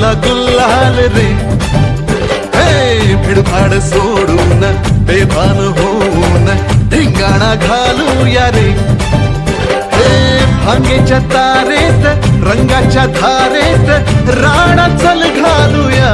उडाला गुल्हाल रे. हे भिडभाड सोडून बेभान होऊन धिंगाणा घालूया रे. हे भांगेच्या तारेत रंगाच्या धारेत राणा चल घालूया.